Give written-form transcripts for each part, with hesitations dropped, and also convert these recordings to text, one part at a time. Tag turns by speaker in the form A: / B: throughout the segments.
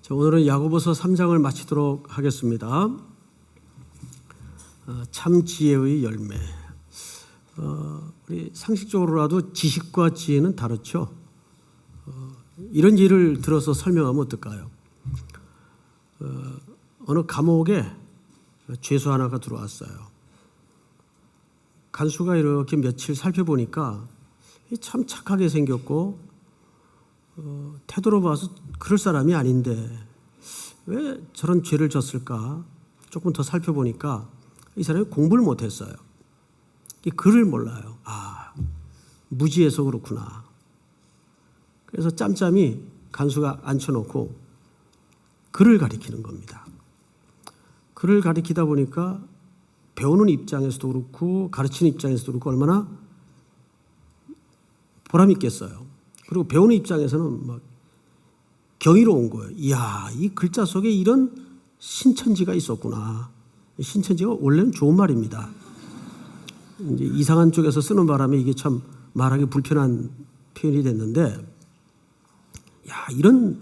A: 자, 오늘은 야고보서 3장을 마치도록 하겠습니다. 참 지혜의 열매. 우리 상식적으로라도 지식과 지혜는 다르죠. 이런 예를 들어서 설명하면 어떨까요? 어느 감옥에 죄수 하나가 들어왔어요. 간수가 이렇게 며칠 살펴보니까 참 착하게 생겼고 태도로 봐서 그럴 사람이 아닌데 왜 저런 죄를 졌을까? 조금 더 살펴보니까 이 사람이 공부를 못했어요. 글을 몰라요. 무지해서 그렇구나. 그래서 짬짬이 간수가 앉혀놓고 글을 가리키는 겁니다. 글을 가리키다 보니까 배우는 입장에서도 그렇고 가르치는 입장에서도 그렇고 얼마나 보람 있겠어요. 그리고 배우는 입장에서는 막 경이로운 거예요. 이야, 이 글자 속에 이런 신천지가 있었구나. 신천지가 원래는 좋은 말입니다. 이제 이상한 쪽에서 쓰는 바람에 이게 참 말하기 불편한 표현이 됐는데, 야, 이런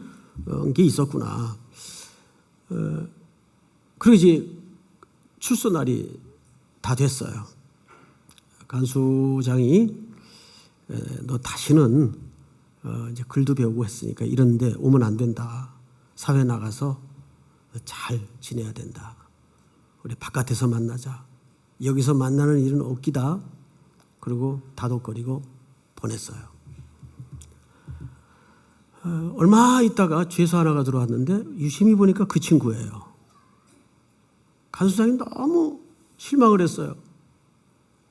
A: 게 있었구나. 그리고 이제 출소 날이 다 됐어요. 간수장이 너 다시는 이제 글도 배우고 했으니까 이런데 오면 안 된다. 사회 나가서 잘 지내야 된다. 우리 바깥에서 만나자. 여기서 만나는 일은 없기다. 그리고 다독거리고 보냈어요. 얼마 있다가 죄수 하나가 들어왔는데 유심히 보니까 그 친구예요. 간수장이 너무 실망을 했어요.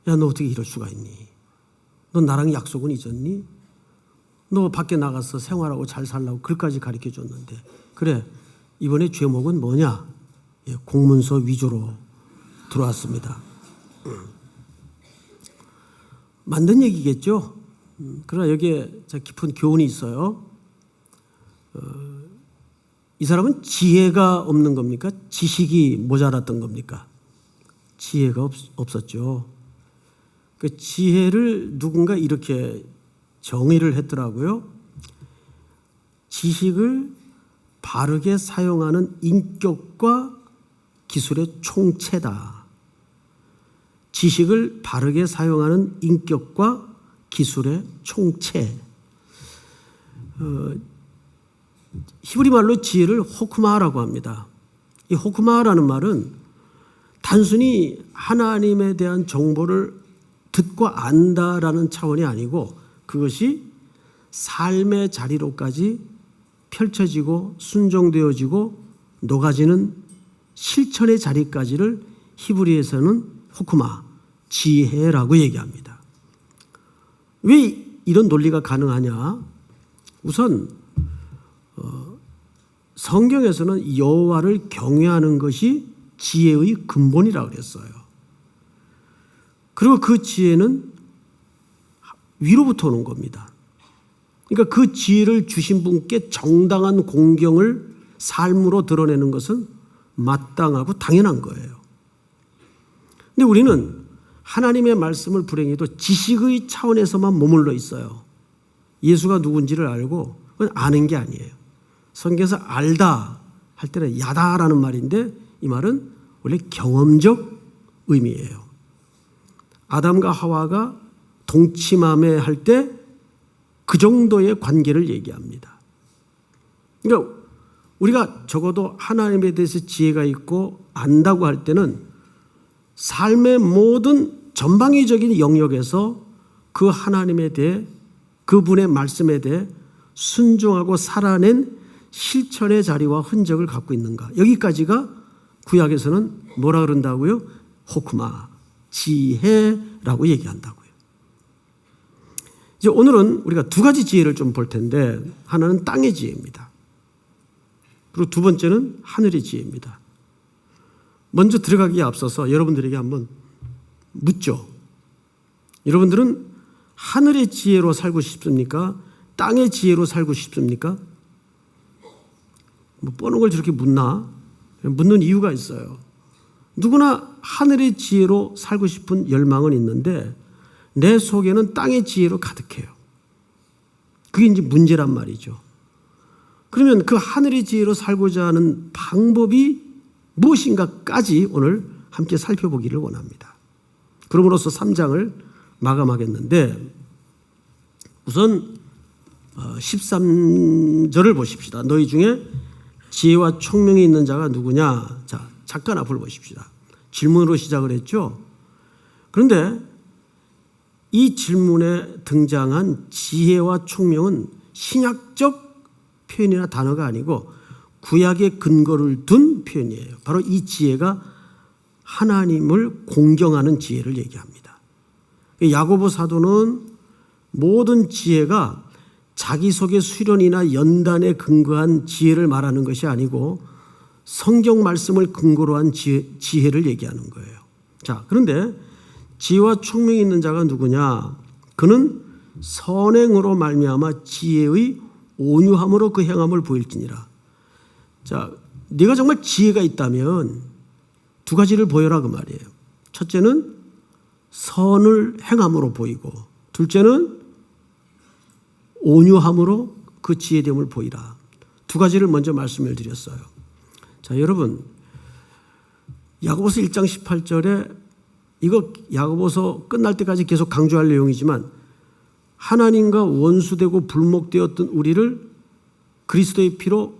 A: 야, 너 어떻게 이럴 수가 있니? 너 나랑 약속은 잊었니? 너 밖에 나가서 생활하고 잘 살라고 글까지 가르쳐 줬는데, 그래, 이번에 죄목은 뭐냐? 공문서 위조로 들어왔습니다. 만든 얘기겠죠? 그러나 여기에 깊은 교훈이 있어요. 이 사람은 지혜가 없는 겁니까? 지식이 모자랐던 겁니까? 지혜가 없었죠. 그 지혜를 누군가 이렇게 정의를 했더라고요. 지식을 바르게 사용하는 인격과 기술의 총체다. 지식을 바르게 사용하는 인격과 기술의 총체. 히브리 말로 지혜를 호크마라고 합니다. 이 호크마라는 말은 단순히 하나님에 대한 정보를 듣고 안다라는 차원이 아니고 그것이 삶의 자리로까지 펼쳐지고 순종되어지고 녹아지는 실천의 자리까지를 히브리에서는 호크마, 지혜라고 얘기합니다. 왜 이런 논리가 가능하냐? 우선 성경에서는 여호와를 경외하는 것이 지혜의 근본이라고 그랬어요. 그리고 그 지혜는 위로부터 오는 겁니다. 그러니까 그 지혜를 주신 분께 정당한 공경을 삶으로 드러내는 것은 마땅하고 당연한 거예요. 근데 우리는 하나님의 말씀을 불행해도 지식의 차원에서만 머물러 있어요. 예수가 누군지를 알고 그건 아는 게 아니에요. 성경에서 알다 할 때는 야다라는 말인데 이 말은 원래 경험적 의미예요. 아담과 하와가 동침함에 할 때 그 정도의 관계를 얘기합니다. 그러니까 우리가 적어도 하나님에 대해서 지혜가 있고 안다고 할 때는 삶의 모든 전방위적인 영역에서 그 하나님에 대해 그분의 말씀에 대해 순종하고 살아낸 실천의 자리와 흔적을 갖고 있는가. 여기까지가 구약에서는 뭐라 그런다고요? 호크마, 지혜라고 얘기한다고요. 이제 오늘은 우리가 두 가지 지혜를 좀 볼 텐데 하나는 땅의 지혜입니다. 그리고 두 번째는 하늘의 지혜입니다. 먼저 들어가기에 앞서서 여러분들에게 한번 묻죠. 여러분들은 하늘의 지혜로 살고 싶습니까? 땅의 지혜로 살고 싶습니까? 뭐 뻔한 걸 저렇게 묻나? 묻는 이유가 있어요. 누구나 하늘의 지혜로 살고 싶은 열망은 있는데 내 속에는 땅의 지혜로 가득해요. 그게 이제 문제란 말이죠. 그러면 그 하늘의 지혜로 살고자 하는 방법이 무엇인가까지 오늘 함께 살펴보기를 원합니다. 그럼으로써 3장을 마감하겠는데 우선 13절을 보십시다. 너희 중에 지혜와 총명이 있는 자가 누구냐? 자, 잠깐 앞을 보십시다. 질문으로 시작을 했죠. 그런데 이 질문에 등장한 지혜와 총명은 신약적 표현이나 단어가 아니고 구약의 근거를 둔 표현이에요. 바로 이 지혜가 하나님을 공경하는 지혜를 얘기합니다. 야고보 사도는 모든 지혜가 자기 속의 수련이나 연단에 근거한 지혜를 말하는 것이 아니고 성경 말씀을 근거로 한 지혜를 얘기하는 거예요. 자, 그런데 지혜와 총명이 있는 자가 누구냐? 그는 선행으로 말미암아 지혜의 온유함으로 그 행함을 보일지니라. 자, 네가 정말 지혜가 있다면 두 가지를 보여라 그 말이에요. 첫째는 선을 행함으로 보이고, 둘째는 온유함으로 그 지혜됨을 보이라. 두 가지를 먼저 말씀을 드렸어요. 자, 여러분, 야고보서 1장 18절에 이거 야고보서 끝날 때까지 계속 강조할 내용이지만 하나님과 원수되고 불목되었던 우리를 그리스도의 피로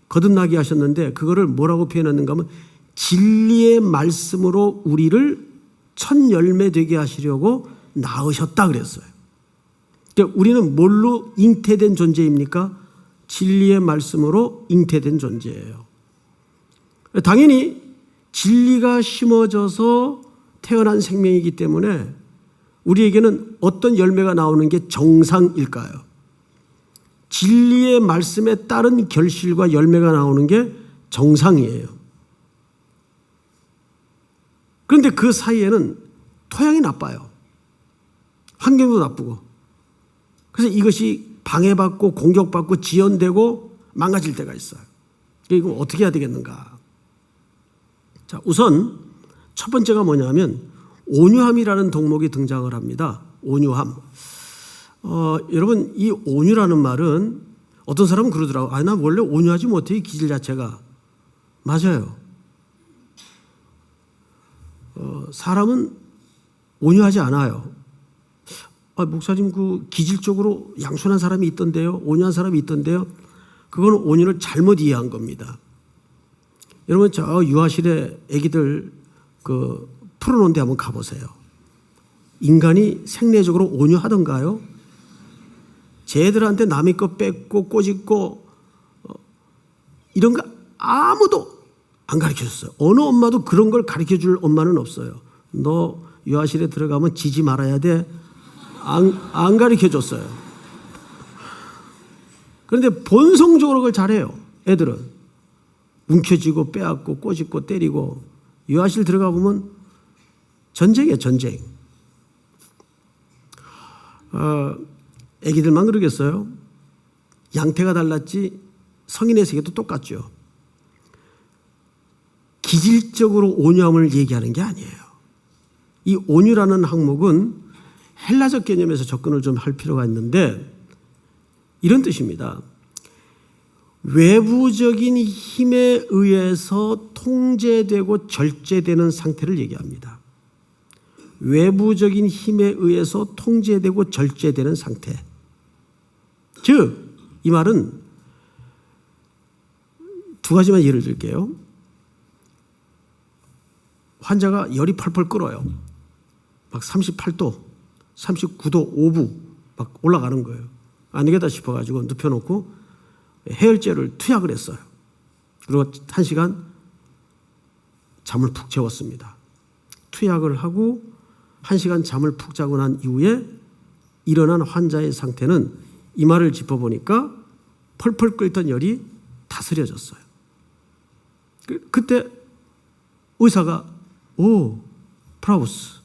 A: 거듭나게 하셨는데 그거를 뭐라고 표현했는가 하면 진리의 말씀으로 우리를 첫 열매 되게 하시려고 낳으셨다 그랬어요. 그러니까 우리는 뭘로 잉태된 존재입니까? 진리의 말씀으로 잉태된 존재예요. 당연히 진리가 심어져서 태어난 생명이기 때문에 우리에게는 어떤 열매가 나오는 게 정상일까요? 진리의 말씀에 따른 결실과 열매가 나오는 게 정상이에요. 그런데 그 사이에는 토양이 나빠요. 환경도 나쁘고. 그래서 이것이 방해받고 공격받고 지연되고 망가질 때가 있어요. 이거 어떻게 해야 되겠는가? 자, 우선 첫 번째가 뭐냐면 온유함이라는 동목이 등장을 합니다. 온유함. 여러분, 이 온유라는 말은 어떤 사람은 그러더라고요. 나 원래 온유하지 못해, 이 기질 자체가. 맞아요. 사람은 온유하지 않아요. 목사님, 그 기질적으로 양순한 사람이 있던데요, 온유한 사람이 있던데요. 그건 온유를 잘못 이해한 겁니다. 여러분, 저 유아실에 아기들 그 풀어놓은 데 한번 가보세요. 인간이 생리적으로 온유하던가요? 쟤들한테 남의 거 뺏고 꼬집고 이런 거 아무도 안 가르쳐줬어요. 어느 엄마도 그런 걸 가르쳐줄 엄마는 없어요. 너 유아실에 들어가면 지지 말아야 돼. 안 가르쳐줬어요. 그런데 본성적으로 그걸 잘해요. 애들은. 움켜쥐고 빼앗고 꼬집고 때리고. 유아실 들어가 보면 전쟁이에요, 전쟁. 애기들만 그러겠어요? 양태가 달랐지 성인의 세계도 똑같죠. 기질적으로 온유함을 얘기하는 게 아니에요. 이 온유라는 항목은 헬라적 개념에서 접근을 좀 할 필요가 있는데 이런 뜻입니다. 외부적인 힘에 의해서 통제되고 절제되는 상태를 얘기합니다. 외부적인 힘에 의해서 통제되고 절제되는 상태. 즉, 이 말은 두 가지만 예를 들게요. 환자가 열이 펄펄 끓어요. 막 38도, 39도 5분 막 올라가는 거예요. 안 되겠다 싶어가지고 눕혀놓고 해열제를 투약을 했어요. 그리고 1시간 잠을 푹 재웠습니다. 투약을 하고 1시간 잠을 푹 자고 난 이후에 일어난 환자의 상태는 이마를 짚어보니까 펄펄 끓던 열이 다스려졌어요. 그때 의사가 프라우스,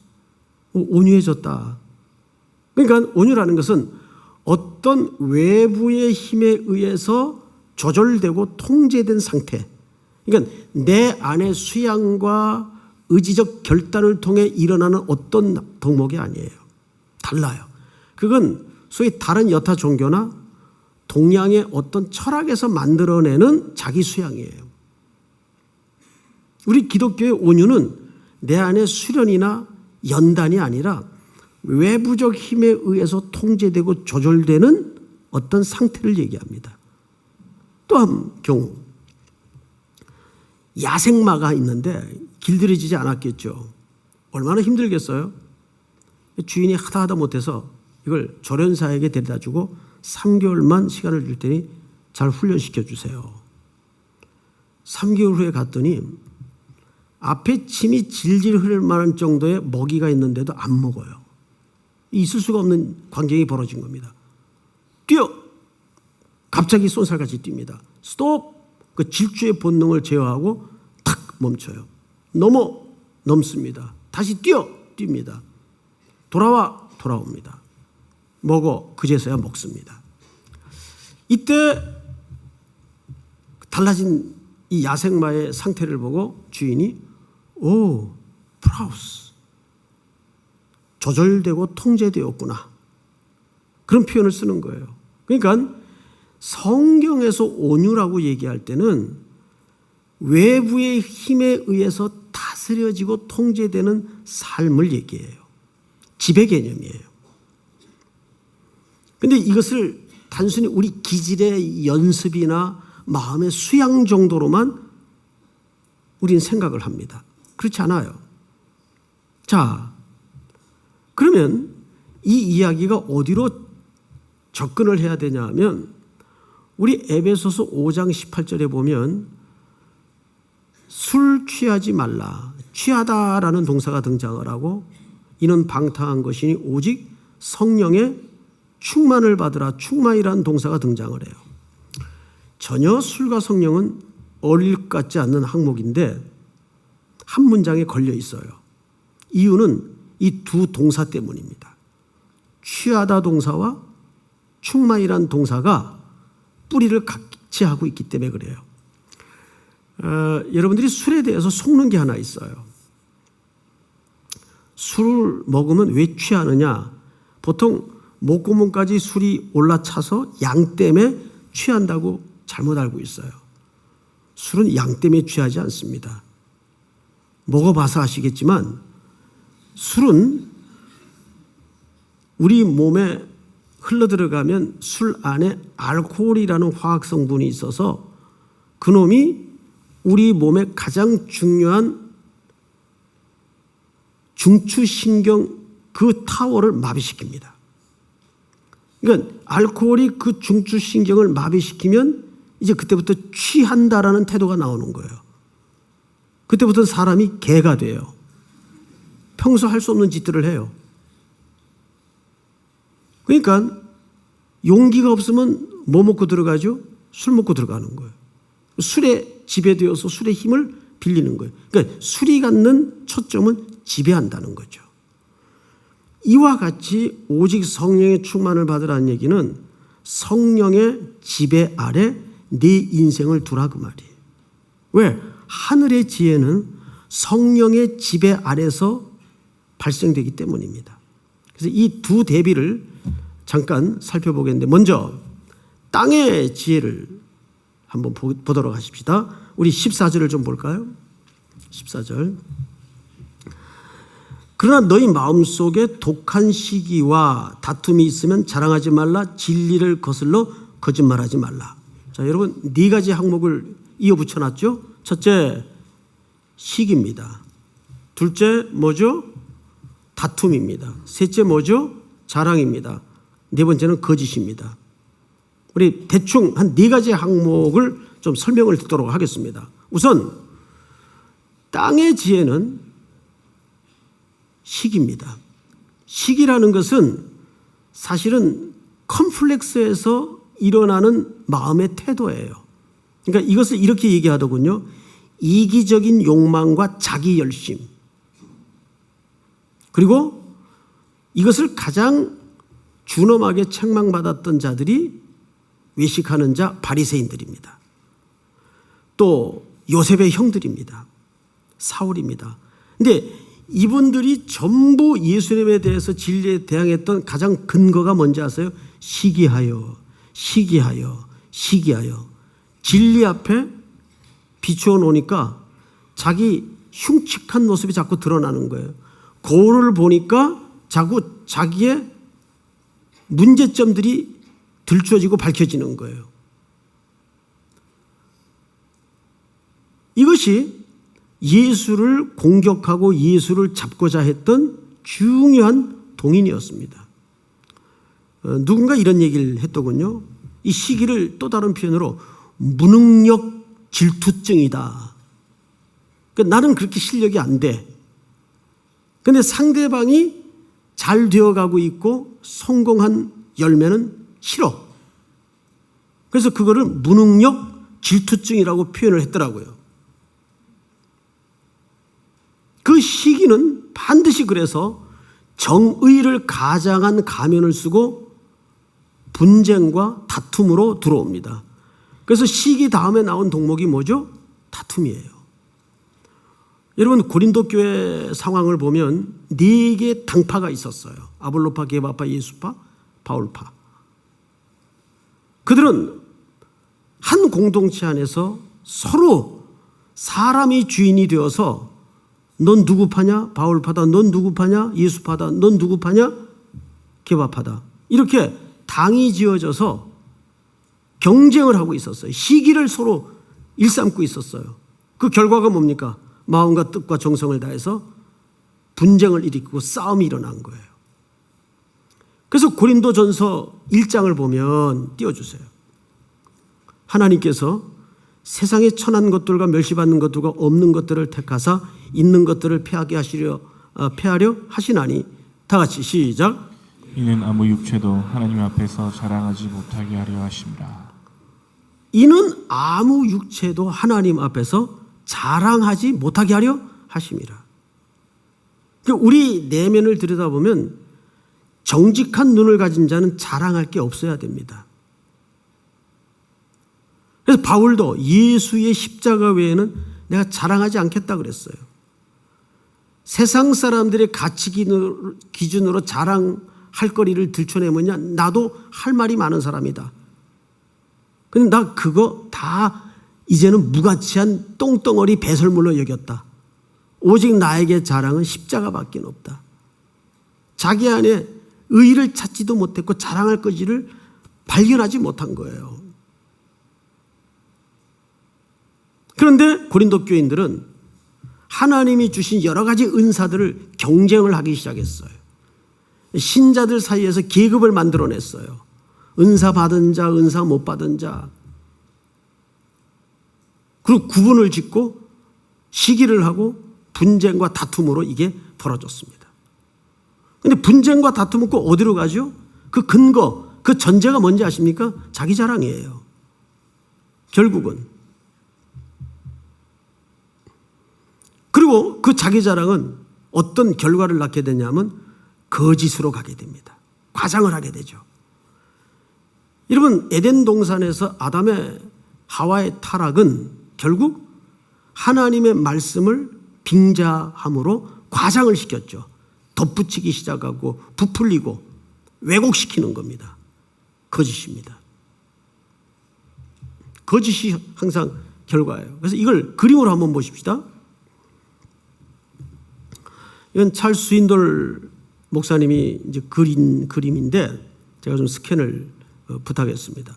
A: 온유해졌다. 그러니까 온유라는 것은 어떤 외부의 힘에 의해서 조절되고 통제된 상태. 그러니까 내 안의 수양과 의지적 결단을 통해 일어나는 어떤 덕목이 아니에요. 달라요. 그건 소위 다른 여타 종교나 동양의 어떤 철학에서 만들어내는 자기 수양이에요. 우리 기독교의 온유는 내 안에 수련이나 연단이 아니라 외부적 힘에 의해서 통제되고 조절되는 어떤 상태를 얘기합니다. 또 한 경우, 야생마가 있는데 길들여지지 않았겠죠. 얼마나 힘들겠어요? 주인이 하다 못해서 이걸 조련사에게 데려다 주고 3개월만 시간을 줄 테니 잘 훈련시켜 주세요. 3개월 후에 갔더니 앞에 침이 질질 흐를 만한 정도의 먹이가 있는데도 안 먹어요. 있을 수가 없는 광경이 벌어진 겁니다. 뛰어! 갑자기 쏜살같이 뜁니다. 스톱! 그 질주의 본능을 제어하고 탁 멈춰요. 넘습니다. 다시 뜁니다. 돌아옵니다. 먹어. 그제서야 먹습니다. 이때 달라진 이 야생마의 상태를 보고 주인이 프라우스, 조절되고 통제되었구나, 그런 표현을 쓰는 거예요. 그러니까 성경에서 온유라고 얘기할 때는 외부의 힘에 의해서 다스려지고 통제되는 삶을 얘기해요. 지배 개념이에요. 그런데 이것을 단순히 우리 기질의 연습이나 마음의 수양 정도로만 우리는 생각을 합니다. 그렇지 않아요. 자, 그러면 이 이야기가 어디로 접근을 해야 되냐 하면 우리 에베소서 5장 18절에 보면 술 취하지 말라, 취하다라는 동사가 등장을 하고 이는 방탕한 것이니 오직 성령의 충만을 받으라, 충만이라는 동사가 등장을 해요. 전혀 술과 성령은 어울릴 것 같지 않는 항목인데 한 문장에 걸려 있어요. 이유는 이 두 동사 때문입니다. 취하다 동사와 충만이라는 동사가 뿌리를 같이 하고 있기 때문에 그래요. 여러분들이 술에 대해서 속는 게 하나 있어요. 술을 먹으면 왜 취하느냐? 보통 목구멍까지 술이 올라차서 양 때문에 취한다고 잘못 알고 있어요. 술은 양 때문에 취하지 않습니다. 먹어봐서 아시겠지만 술은 우리 몸에 흘러들어가면 술 안에 알코올이라는 화학 성분이 있어서 그놈이 우리 몸의 가장 중요한 중추신경 그 타워를 마비시킵니다. 그러니까 알코올이 그 중추신경을 마비시키면 이제 그때부터 취한다라는 태도가 나오는 거예요. 그때부터 사람이 개가 돼요. 평소 할 수 없는 짓들을 해요. 그러니까 용기가 없으면 뭐 먹고 들어가죠? 술 먹고 들어가는 거예요. 술에 지배되어서 술의 힘을 빌리는 거예요. 그러니까 술이 갖는 초점은 지배한다는 거죠. 이와 같이 오직 성령의 충만을 받으라는 얘기는 성령의 지배 아래 네 인생을 두라 그 말이에요. 왜? 하늘의 지혜는 성령의 지배 아래서 발생되기 때문입니다. 그래서 이 두 대비를 잠깐 살펴보겠는데 먼저 땅의 지혜를 한번 보도록 하십시다. 우리 14절을 좀 볼까요? 14절. 그러나 너희 마음속에 독한 시기와 다툼이 있으면 자랑하지 말라. 진리를 거슬러 거짓말하지 말라. 자, 여러분 네 가지 항목을 이어 붙여놨죠. 첫째 시기입니다. 둘째 뭐죠? 다툼입니다. 셋째 뭐죠? 자랑입니다. 네 번째는 거짓입니다. 우리 대충 한 네 가지 항목을 좀 설명을 듣도록 하겠습니다. 우선 땅의 지혜는 시기입니다. 시기라는 것은 사실은 컴플렉스에서 일어나는 마음의 태도예요. 그러니까 이것을 이렇게 얘기하더군요. 이기적인 욕망과 자기 열심. 그리고 이것을 가장 준엄하게 책망받았던 자들이 외식하는 자 바리새인들입니다. 또 요셉의 형들입니다. 사울입니다. 그런데 이분들이 전부 예수님에 대해서 진리에 대항했던 가장 근거가 뭔지 아세요? 시기하여. 시기하여 진리 앞에 비추어 놓으니까 자기 흉측한 모습이 자꾸 드러나는 거예요. 거울을 보니까 자꾸 자기의 문제점들이 들춰지고 밝혀지는 거예요. 이것이 예수를 공격하고 예수를 잡고자 했던 중요한 동인이었습니다. 누군가 이런 얘기를 했더군요. 이 시기를 또 다른 표현으로 무능력 질투증이다. 그러니까 나는 그렇게 실력이 안 돼. 그런데 상대방이 잘 되어가고 있고 성공한 열매는 싫어. 그래서 그거를 무능력 질투증이라고 표현을 했더라고요. 그 시기는 반드시 그래서 정의를 가장한 가면을 쓰고 분쟁과 다툼으로 들어옵니다. 그래서 시기 다음에 나온 동목이 뭐죠? 다툼이에요. 여러분 고린도 교회 상황을 보면 4개의 당파가 있었어요. 아볼로파, 게바파, 예수파, 바울파. 그들은 한 공동체 안에서 서로 사람이 주인이 되어서 넌 누구 파냐? 바울파다. 넌 누구 파냐? 예수파다. 넌 누구 파냐? 게바파다. 이렇게 당이 지어져서 경쟁을 하고 있었어요. 시기를 서로 일삼고 있었어요. 그 결과가 뭡니까? 마음과 뜻과 정성을 다해서 분쟁을 일으키고 싸움이 일어난 거예요. 그래서 고린도전서 1장을 보면 띄워주세요. 하나님께서 세상에 천한 것들과 멸시받는 것들과 없는 것들을 택하사 있는 것들을 폐하려 하시나니. 다 같이 시작.
B: 이는 아무 육체도 하나님 앞에서 자랑하지 못하게 하려 하심이라.
A: 이는 아무 육체도 하나님 앞에서 자랑하지 못하게 하려 하심이라. 우리 내면을 들여다보면 정직한 눈을 가진 자는 자랑할 게 없어야 됩니다. 그래서 바울도 예수의 십자가 외에는 내가 자랑하지 않겠다 그랬어요. 세상 사람들의 가치 기준으로 자랑할 거리를 들춰내면 나도 할 말이 많은 사람이다. 근데 나 그거 다 이제는 무가치한 똥덩어리 배설물로 여겼다. 오직 나에게 자랑은 십자가밖에 없다. 자기 안에 의의를 찾지도 못했고 자랑할 거지를 발견하지 못한 거예요. 그런데 고린도 교인들은 하나님이 주신 여러 가지 은사들을 경쟁을 하기 시작했어요. 신자들 사이에서 계급을 만들어냈어요. 은사 받은 자, 은사 못 받은 자. 그리고 구분을 짓고 시기를 하고 분쟁과 다툼으로 이게 벌어졌습니다. 그런데 분쟁과 다툼은 꼭 어디로 가죠? 그 근거, 그 전제가 뭔지 아십니까? 자기 자랑이에요. 결국은. 그리고 그 자기 자랑은 어떤 결과를 낳게 되냐면 거짓으로 가게 됩니다. 과장을 하게 되죠. 여러분 에덴 동산에서 아담의 하와의 타락은 결국 하나님의 말씀을 빙자함으로 과장을 시켰죠. 덧붙이기 시작하고 부풀리고 왜곡시키는 겁니다. 거짓입니다. 거짓이 항상 결과예요. 그래서 이걸 그림으로 한번 보십시다. 이건 찰스 스윈돌 목사님이 이제 그린 그림인데 제가 좀 스캔을 부탁했습니다.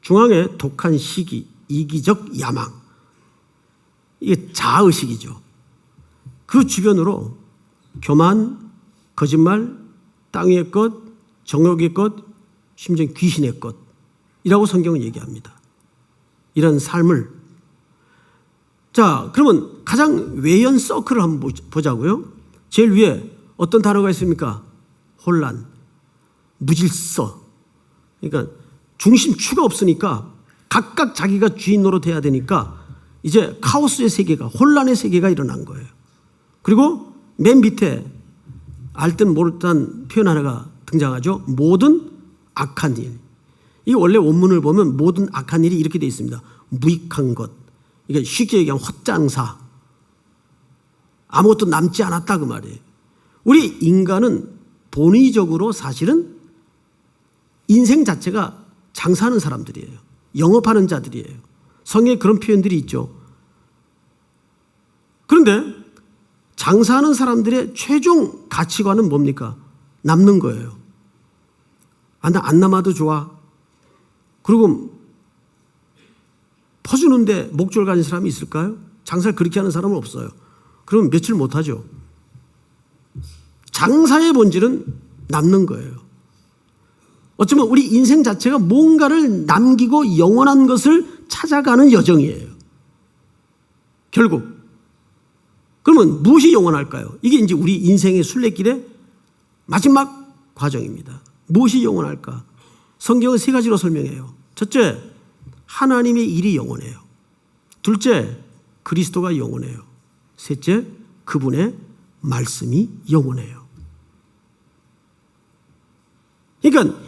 A: 중앙에 독한 시기, 이기적 야망. 이게 자아의식이죠. 그 주변으로 교만, 거짓말, 땅 위의 것, 정욕의 것, 심지어 귀신의 것이라고 성경은 얘기합니다. 이런 삶을. 자, 그러면 가장 외연 서클을 한번 보자고요. 제일 위에 어떤 단어가 있습니까? 혼란, 무질서. 그러니까 중심추가 없으니까 각각 자기가 주인 노릇해야 되니까 이제 카오스의 세계가, 혼란의 세계가 일어난 거예요. 그리고 맨 밑에 알듯 모르듯한 표현 하나가 등장하죠. 모든 악한 일. 이 원래 원문을 보면 모든 악한 일이 이렇게 되어 있습니다. 무익한 것. 이게 쉽게 얘기하면 헛장사. 아무것도 남지 않았다 그 말이에요. 우리 인간은 본의적으로 사실은 인생 자체가 장사하는 사람들이에요. 영업하는 자들이에요. 성경에 그런 표현들이 있죠. 그런데 장사하는 사람들의 최종 가치관은 뭡니까? 남는 거예요. 나 안 남아도 좋아. 그리고 퍼주는데 목줄 가진 사람이 있을까요? 장사를 그렇게 하는 사람은 없어요. 그러면 며칠 못하죠. 장사의 본질은 남는 거예요. 어쩌면 우리 인생 자체가 뭔가를 남기고 영원한 것을 찾아가는 여정이에요. 결국. 그러면 무엇이 영원할까요? 이게 이제 우리 인생의 순례길의 마지막 과정입니다. 무엇이 영원할까? 성경은 세 가지로 설명해요. 첫째, 하나님의 일이 영원해요. 둘째, 그리스도가 영원해요. 셋째, 그분의 말씀이 영원해요. 그러니까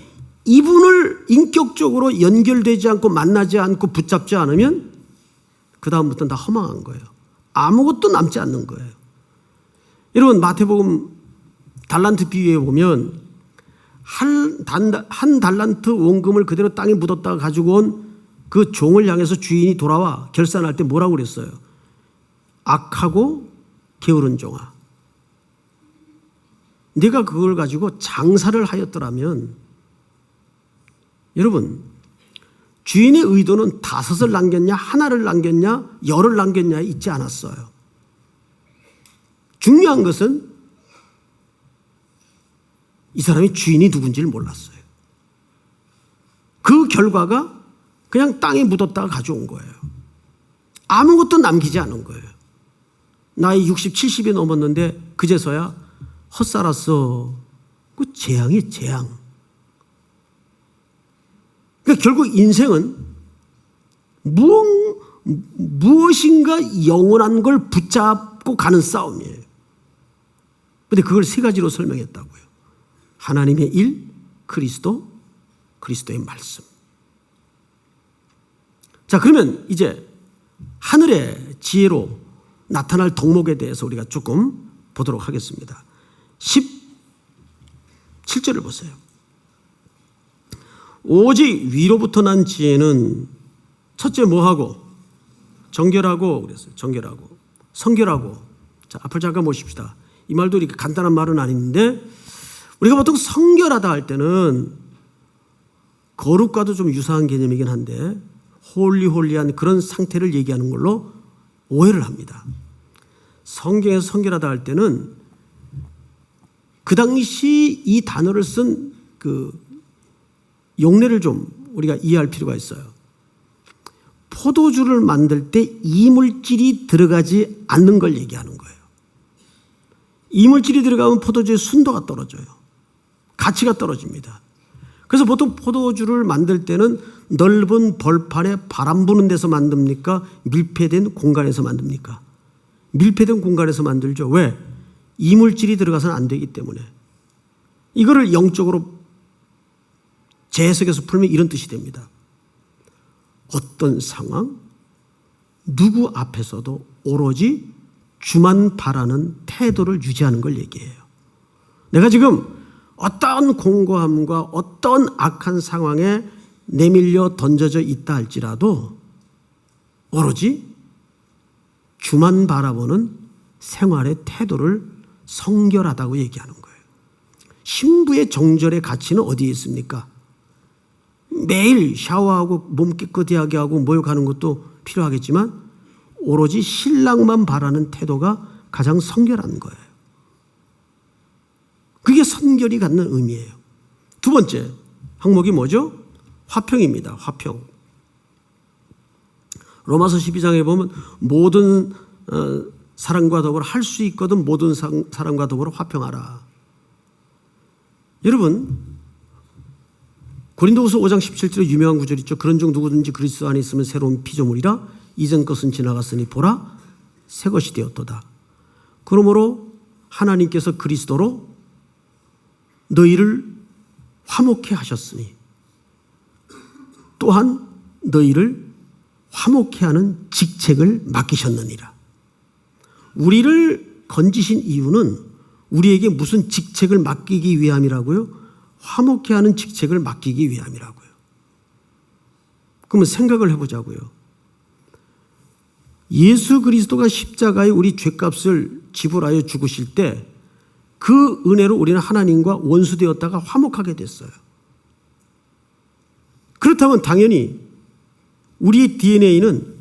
A: 이분을 인격적으로 연결되지 않고 만나지 않고 붙잡지 않으면 그 다음부터는 다 허망한 거예요. 아무것도 남지 않는 거예요. 여러분 마태복음 달란트 비유에 보면 한 달란트 원금을 그대로 땅에 묻었다가 가지고 온 그 종을 향해서 주인이 돌아와 결산할 때 뭐라고 그랬어요? 악하고 게으른 종아, 네가 그걸 가지고 장사를 하였더라면. 여러분, 주인의 의도는 5을 남겼냐 하나를 남겼냐 열을 남겼냐에 있지 않았어요. 중요한 것은 이 사람이 주인이 누군지를 몰랐어요. 그 결과가 그냥 땅에 묻었다가 가져온 거예요. 아무것도 남기지 않은 거예요. 나이 60, 70이 넘었는데 그제서야 헛살았어. 그 재앙이 재앙. 그러니까 결국 인생은 무엇인가 영원한 걸 붙잡고 가는 싸움이에요. 그런데 그걸 세 가지로 설명했다고요. 하나님의 일, 그리스도, 그리스도의 말씀. 자, 그러면 이제 하늘의 지혜로 나타날 덕목에 대해서 우리가 조금 보도록 하겠습니다. 17절을 보세요. 오직 위로부터 난 지혜는 첫째 뭐하고? 정결하고 그랬어요. 정결하고. 성결하고. 자, 앞을 잠깐 보십시다. 이 말도 이렇게 간단한 말은 아닌데 우리가 보통 성결하다 할 때는 거룩과도 좀 유사한 개념이긴 한데 홀리홀리한 그런 상태를 얘기하는 걸로 오해를 합니다. 성경에서 성결하다 할 때는 그 당시 이 단어를 쓴 그 용례를 좀 우리가 이해할 필요가 있어요. 포도주를 만들 때 이물질이 들어가지 않는 걸 얘기하는 거예요. 이물질이 들어가면 포도주의 순도가 떨어져요. 가치가 떨어집니다. 그래서 보통 포도주를 만들 때는 넓은 벌판에 바람 부는 데서 만듭니까? 밀폐된 공간에서 만듭니까? 밀폐된 공간에서 만들죠. 왜? 이물질이 들어가서는 안 되기 때문에. 이거를 영적으로 재해석해서 풀면 이런 뜻이 됩니다. 어떤 상황, 누구 앞에서도 오로지 주만 바라는 태도를 유지하는 걸 얘기해요. 내가 지금 어떤 공고함과 어떤 악한 상황에 내밀려 던져져 있다 할지라도 오로지 주만 바라보는 생활의 태도를 성결하다고 얘기하는 거예요. 신부의 정절의 가치는 어디에 있습니까? 매일 샤워하고 몸 깨끗이 하게 하고 목욕하는 것도 필요하겠지만 오로지 신랑만 바라는 태도가 가장 성결한 거예요. 그게 선결이 갖는 의미예요. 두 번째 항목이 뭐죠? 화평입니다. 화평. 로마서 12장에 보면 모든 사람과 더불어 할 수 있거든 모든 사람과 더불어 화평하라. 여러분 고린도후서 5장 17절에 유명한 구절 있죠. 그런즉 누구든지 그리스도 안에 있으면 새로운 피조물이라 이전 것은 지나갔으니 보라 새 것이 되었도다. 그러므로 하나님께서 그리스도로 너희를 화목해 하셨으니 또한 너희를 화목해 하는 직책을 맡기셨느니라. 우리를 건지신 이유는 우리에게 무슨 직책을 맡기기 위함이라고요? 화목해 하는 직책을 맡기기 위함이라고요. 그러면 생각을 해보자고요. 예수 그리스도가 십자가에 우리 죄값을 지불하여 죽으실 때 그 은혜로 우리는 하나님과 원수되었다가 화목하게 됐어요. 그렇다면 당연히 우리의 DNA는,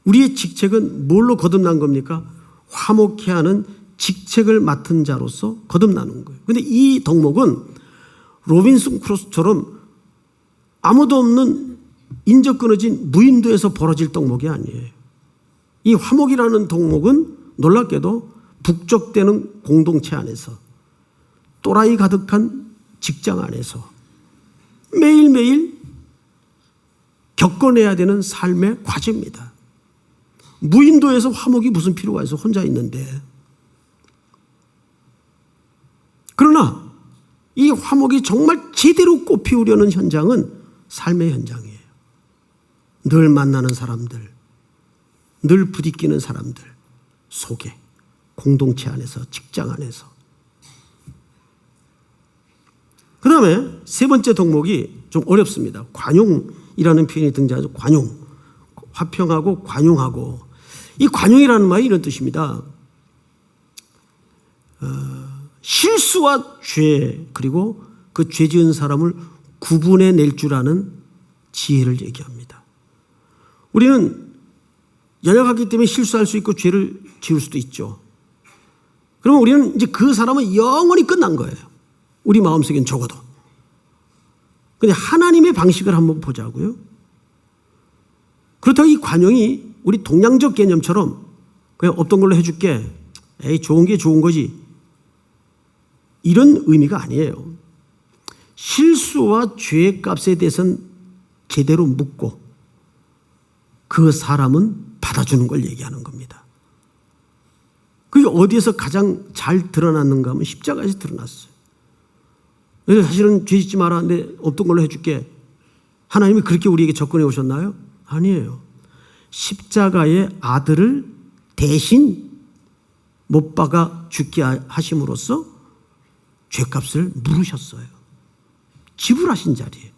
A: 우리의 직책은 뭘로 거듭난 겁니까? 화목케 하는 직책을 맡은 자로서 거듭나는 거예요. 그런데 이 덕목은 로빈슨 크루소처럼 아무도 없는 인적 끊어진 무인도에서 벌어질 덕목이 아니에요. 이 화목이라는 덕목은 놀랍게도 북적대는 공동체 안에서, 또라이 가득한 직장 안에서 매일매일 겪어내야 되는 삶의 과제입니다. 무인도에서 화목이 무슨 필요가 있어, 혼자 있는데. 그러나 이 화목이 정말 제대로 꽃피우려는 현장은 삶의 현장이에요. 늘 만나는 사람들, 늘 부딪히는 사람들 속에, 공동체 안에서, 직장 안에서. 그 다음에 세 번째 덕목이 좀 어렵습니다. 관용이라는 표현이 등장하죠. 관용. 화평하고 관용하고. 이 관용이라는 말이 이런 뜻입니다. 실수와 죄, 그리고 그 죄 지은 사람을 구분해 낼 줄 아는 지혜를 얘기합니다. 우리는 연약하기 때문에 실수할 수 있고 죄를 지을 수도 있죠. 그러면 우리는 이제 그 사람은 영원히 끝난 거예요. 우리 마음속엔 적어도. 근데 하나님의 방식을 한번 보자고요. 그렇다고 이 관용이 우리 동양적 개념처럼 그냥 없던 걸로 해줄게, 에이 좋은 게 좋은 거지, 이런 의미가 아니에요. 실수와 죄의 값에 대해서는 제대로 묻고 그 사람은 받아주는 걸 얘기하는 겁니다. 그게 어디에서 가장 잘 드러났는가 하면 십자가에서 드러났어요. 그래서 사실은 죄 짓지 마라, 근데 없던 걸로 해줄게. 하나님이 그렇게 우리에게 접근해 오셨나요? 아니에요. 십자가의 아들을 대신 못 박아 죽게 하심으로써 죄값을 물으셨어요. 지불하신 자리에.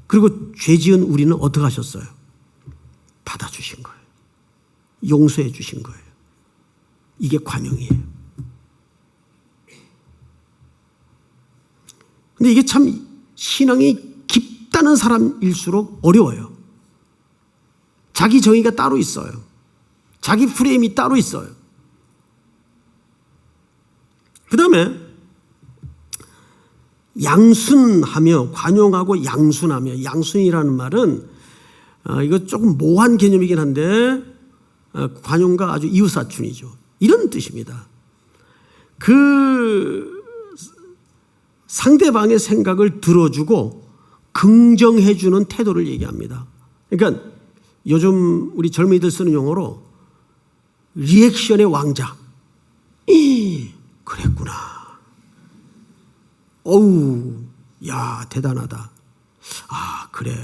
A: 그리고 죄 지은 우리는 어떻게 하셨어요? 받아주신 거예요. 용서해 주신 거예요. 이게 관용이에요. 근데 이게 참 신앙이 깊다는 사람일수록 어려워요. 자기 정의가 따로 있어요. 자기 프레임이 따로 있어요. 그 다음에 양순하며, 관용하고 양순하며, 양순이라는 말은 이거 조금 모호한 개념이긴 한데 관용과 아주 이웃사촌이죠. 이런 뜻입니다. 그 상대방의 생각을 들어주고 긍정해주는 태도를 얘기합니다. 그러니까 요즘 우리 젊은이들 쓰는 용어로 리액션의 왕자. 그랬구나. 어우, 야, 대단하다. 아, 그래.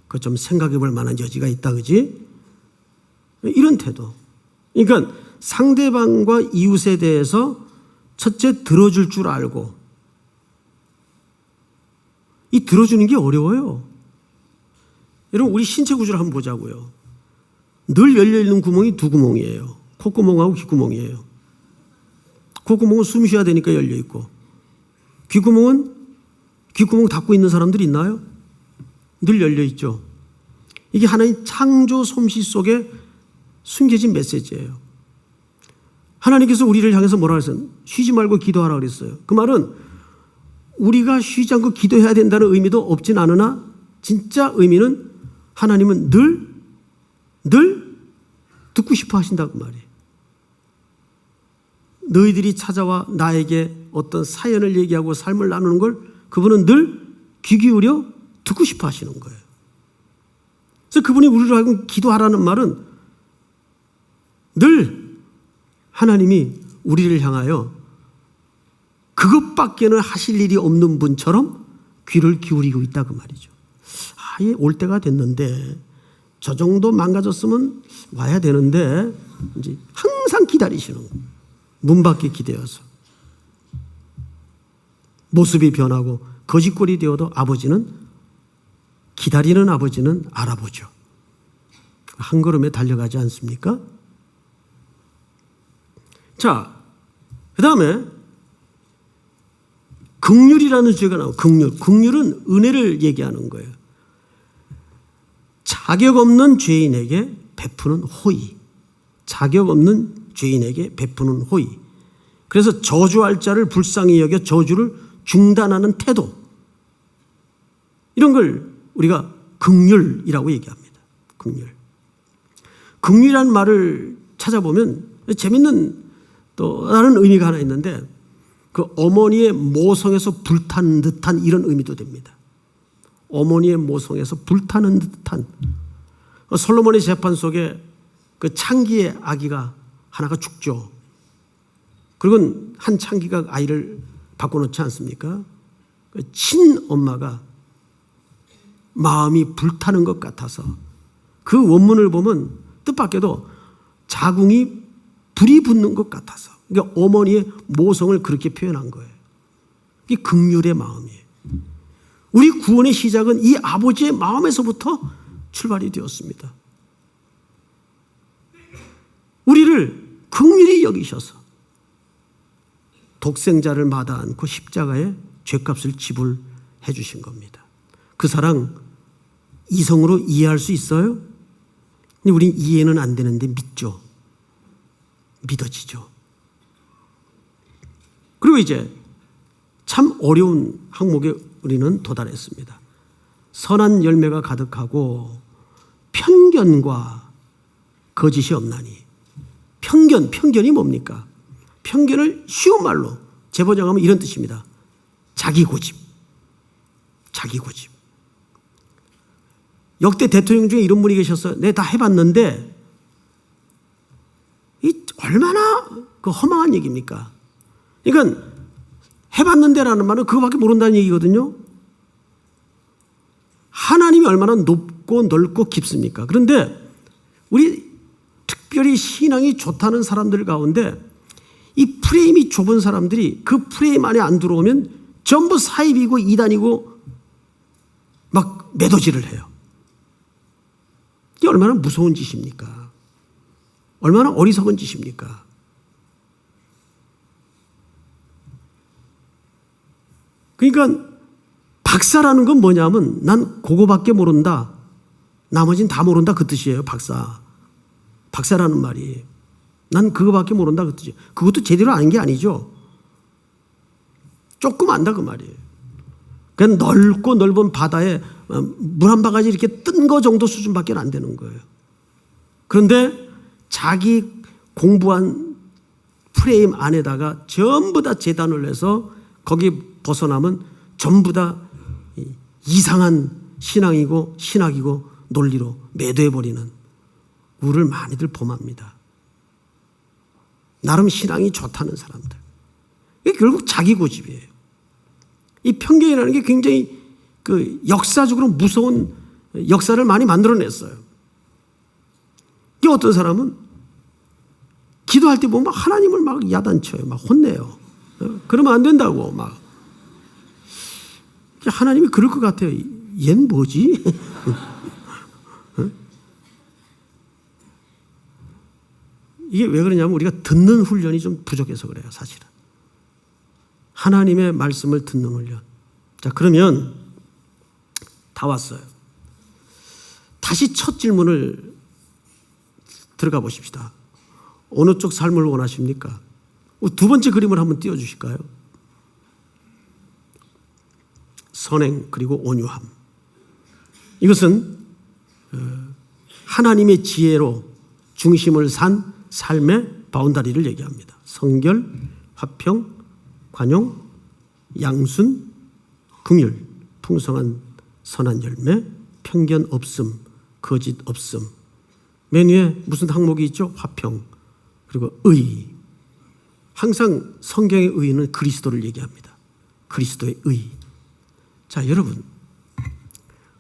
A: 그 좀 생각해 볼 만한 여지가 있다, 그지? 이런 태도. 그러니까 상대방과 이웃에 대해서 첫째 들어줄 줄 알고, 이 들어주는 게 어려워요. 여러분, 우리 신체 구조를 한번 보자고요. 늘 열려있는 구멍이 두 구멍이에요. 콧구멍하고 귓구멍이에요. 콧구멍은 숨 쉬어야 되니까 열려있고, 귓구멍은 귓구멍 닫고 있는 사람들이 있나요? 늘 열려있죠. 이게 하나님 창조 솜씨 속에 숨겨진 메시지예요. 하나님께서 우리를 향해서 뭐라 그랬어요? 쉬지 말고 기도하라 그랬어요. 그 말은 우리가 쉬지 않고 기도해야 된다는 의미도 없진 않으나 진짜 의미는 하나님은 늘 듣고 싶어 하신다고 말이에요. 너희들이 찾아와 나에게 어떤 사연을 얘기하고 삶을 나누는 걸 그분은 늘 귀 기울여 듣고 싶어 하시는 거예요. 그래서 그분이 우리로 하여금 기도하라는 말은 늘 하나님이 우리를 향하여 그것밖에는 하실 일이 없는 분처럼 귀를 기울이고 있다 그 말이죠. 아예 올 때가 됐는데 저 정도 망가졌으면 와야 되는데 이제 항상 기다리시는 거예요. 문 밖에 기대어서 모습이 변하고 거짓골이 되어도 아버지는, 기다리는 아버지는 알아보죠. 한 걸음에 달려가지 않습니까? 자, 그 다음에 긍휼이라는 주제가 나오고, 긍휼은 은혜를 얘기하는 거예요. 자격 없는 죄인에게 베푸는 호의. 자격 없는 죄인에게 베푸는 호의. 그래서 저주할 자를 불쌍히 여겨 저주를 중단하는 태도. 이런 걸 우리가 긍휼이라고 얘기합니다. 긍휼. 긍휼이라는 말을 찾아보면 재밌는 또 다른 의미가 하나 있는데, 그 어머니의 모성에서 불타는 듯한 이런 의미도 됩니다. 어머니의 모성에서 불타는 듯한. 솔로몬의 재판 속에 그 창기의 아기가 하나가 죽죠. 그리고 한 창기가 아이를 바꿔놓지 않습니까? 그 친엄마가 마음이 불타는 것 같아서, 그 원문을 보면 뜻밖에도 자궁이 불이 붙는 것 같아서, 그러니까 어머니의 모성을 그렇게 표현한 거예요. 이게 긍휼의 마음이에요. 우리 구원의 시작은 이 아버지의 마음에서부터 출발이 되었습니다. 우리를 긍휼히 여기셔서 독생자를 마다 않고 십자가에 죄값을 지불해 주신 겁니다. 그 사랑 이성으로 이해할 수 있어요? 근데 우린 이해는 안 되는데 믿죠. 믿어지죠. 그리고 이제 참 어려운 항목에 우리는 도달했습니다. 선한 열매가 가득하고 편견과 거짓이 없나니. 편견이 뭡니까? 편견을 쉬운 말로 재번역하면 이런 뜻입니다. 자기 고집. 역대 대통령 중에 이런 분이 계셨어요. 내가 다 해봤는데, 이 얼마나 그 허망한 얘기입니까? 그러니까 해봤는데라는 말은 그거밖에 모른다는 얘기거든요. 하나님이 얼마나 높고 넓고 깊습니까? 그런데 우리 특별히 신앙이 좋다는 사람들 가운데 이 프레임이 좁은 사람들이 그 프레임 안에 안 들어오면 전부 사입이고 이단이고 막 매도질을 해요. 이게 얼마나 무서운 짓입니까? 얼마나 어리석은 짓입니까? 그러니까 박사라는 건 뭐냐면 난 그거밖에 모른다. 나머지는 다 모른다 그 뜻이에요. 박사라는 말이. 난 그거밖에 모른다 그 뜻이에요. 그것도 제대로 아는 게 아니죠. 조금 안다 그 말이에요. 그냥 넓고 넓은 바다에 물 한 바가지 이렇게 뜬 거 정도 수준밖에 안 되는 거예요. 그런데 자기 공부한 프레임 안에다가 전부 다 재단을 해서 거기 벗어나면 전부 다 이상한 신앙이고 신학이고 논리로 매도해버리는 우리를 많이들 범합니다. 나름 신앙이 좋다는 사람들. 이게 결국 자기 고집이에요. 이 편견이라는 게 굉장히 그 역사적으로 무서운 역사를 많이 만들어냈어요. 이 어떤 사람은 기도할 때 보면 하나님을 막 야단쳐요. 막 혼내요. 그러면 안 된다고 막. 하나님이 그럴 것 같아요. 얜 뭐지? 이게 왜 그러냐면 우리가 듣는 훈련이 좀 부족해서 그래요, 사실은. 하나님의 말씀을 듣는 훈련. 자, 그러면 다 왔어요. 다시 첫 질문을 들어가 보십시다. 어느 쪽 삶을 원하십니까? 두 번째 그림을 한번 띄워주실까요? 선행 그리고 온유함. 이것은 하나님의 지혜로 중심을 산 삶의 바운다리를 얘기합니다. 성결, 화평, 관용, 양순, 긍휼, 풍성한 선한 열매, 편견 없음, 거짓 없음. 맨 위에 무슨 항목이 있죠? 화평, 그리고 의. 항상 성경의 의는 그리스도를 얘기합니다. 그리스도의 의. 자, 여러분,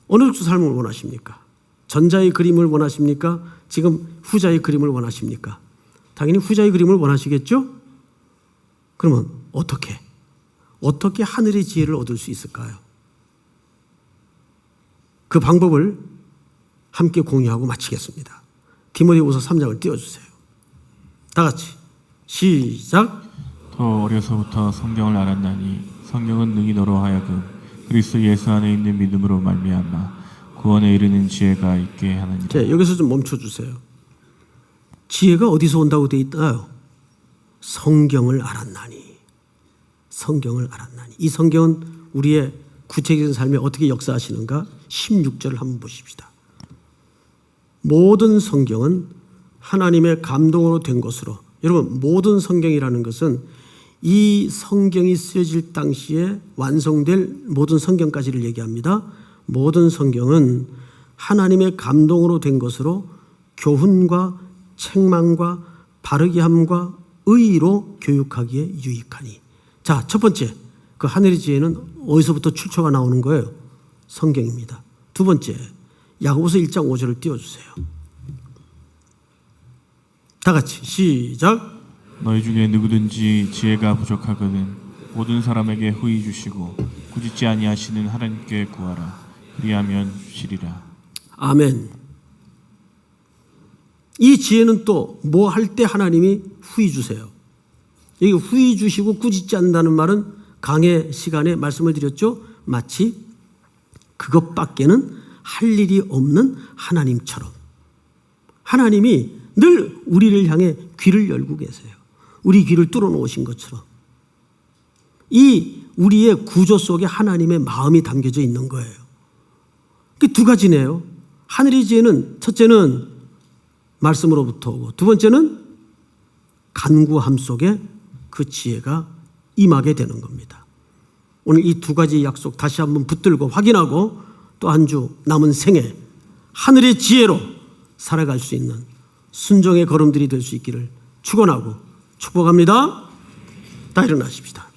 A: 어느 쪽 삶을 원하십니까? 전자의 그림을 원하십니까? 지금 후자의 그림을 원하십니까? 당연히 후자의 그림을 원하시겠죠? 그러면 어떻게 하늘의 지혜를 얻을 수 있을까요? 그 방법을 함께 공유하고 마치겠습니다. 디모데후서 3장을 띄워주세요. 다 같이 시작.
B: 더 어려서부터 성경을 알았나니 성경은 능히 너로 하여금 그리스도 예수 안에 있는 믿음으로 말미암아 구원에 이르는 지혜가 있게 하느니라.
A: 자, 여기서 좀 멈춰주세요. 지혜가 어디서 온다고 되어 있나요? 성경을 알았나니. 성경을 알았나니. 이 성경은 우리의 구체적인 삶에 어떻게 역사하시는가? 16절을 한번 보십시다. 모든 성경은 하나님의 감동으로 된 것으로. 여러분, 모든 성경이라는 것은 이 성경이 쓰여질 당시에 완성될 모든 성경까지를 얘기합니다. 모든 성경은 하나님의 감동으로 된 것으로 교훈과 책망과 바르게 함과 의의로 교육하기에 유익하니. 자, 첫 번째, 그 하늘의 지혜는 어디서부터 출처가 나오는 거예요? 성경입니다. 두 번째, 야고보서 1장 5절을 띄워주세요. 다 같이 시작.
B: 너희 중에 누구든지 지혜가 부족하거든 모든 사람에게 후히 주시고 꾸짖지 아니하시는 하나님께 구하라. 그리하면 주시리라.
A: 아멘. 이 지혜는 또 뭐 할 때 하나님이 후히 주세요. 여기 후히 주시고 꾸짖지 않는다는 말은 강해 시간에 말씀을 드렸죠. 마치 그것밖에는 할 일이 없는 하나님처럼. 하나님이 늘 우리를 향해 귀를 열고 계세요. 우리 귀를 뚫어놓으신 것처럼. 이 우리의 구조 속에 하나님의 마음이 담겨져 있는 거예요. 두 가지네요. 하늘의 지혜는 첫째는 말씀으로부터 오고 두 번째는 간구함 속에 그 지혜가 임하게 되는 겁니다. 오늘 이 두 가지 약속 다시 한번 붙들고 확인하고 또 한 주 남은 생에 하늘의 지혜로 살아갈 수 있는 순종의 걸음들이 될 수 있기를 축원하고 축복합니다. 다 일어나십시다.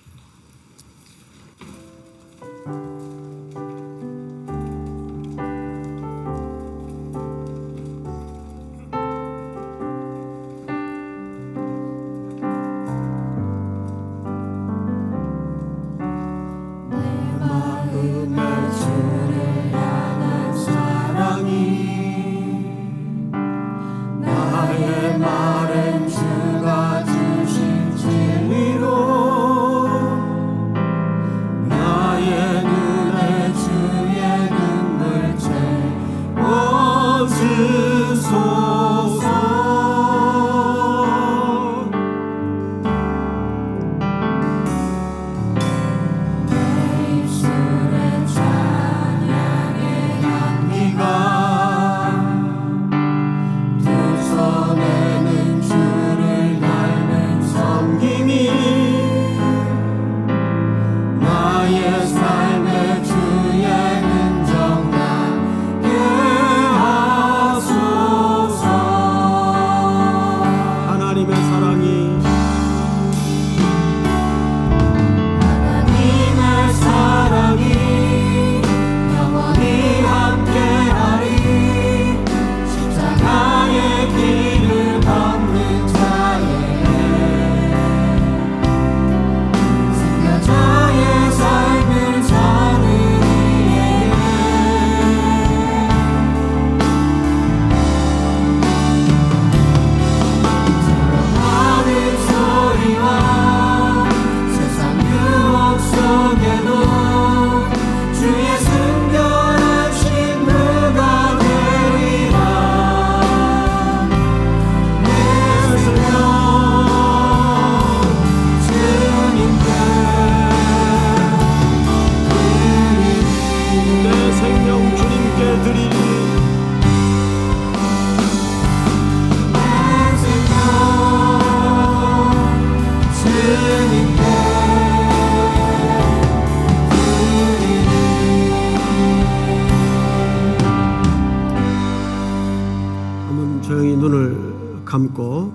A: 조용히 눈을 감고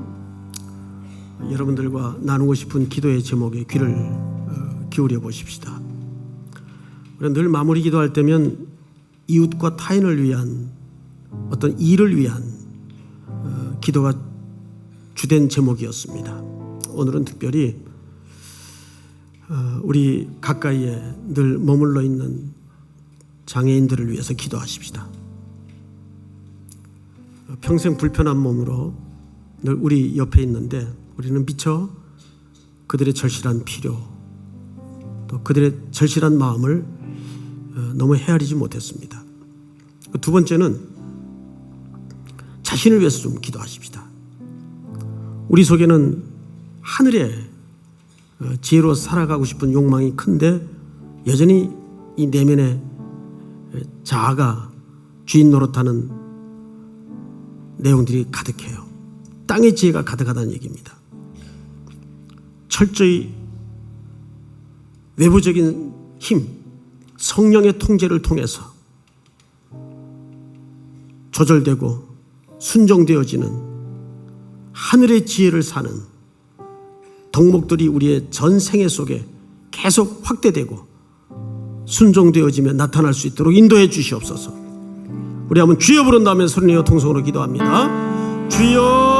A: 여러분들과 나누고 싶은 기도의 제목에 귀를 기울여 보십시다. 우리가 늘 마무리 기도할 때면 이웃과 타인을 위한 어떤 일을 위한 기도가 주된 제목이었습니다. 오늘은 특별히 우리 가까이에 늘 머물러 있는 장애인들을 위해서 기도하십시다. 평생 불편한 몸으로 늘 우리 옆에 있는데 우리는 미처 그들의 절실한 필요 또 그들의 절실한 마음을 너무 헤아리지 못했습니다. 두 번째는 자신을 위해서 좀 기도하십시다. 우리 속에는 하늘의 지혜로 살아가고 싶은 욕망이 큰데 여전히 이 내면에 자아가 주인 노릇하는 내용들이 가득해요. 땅의 지혜가 가득하다는 얘기입니다. 철저히 외부적인 힘, 성령의 통제를 통해서 조절되고 순종되어지는 하늘의 지혜를 사는 덕목들이 우리의 전 생애 속에 계속 확대되고 순종되어지며 나타날 수 있도록 인도해 주시옵소서. 우리 한번 주여 부른다면 소리내어 통성으로 기도합니다. 주여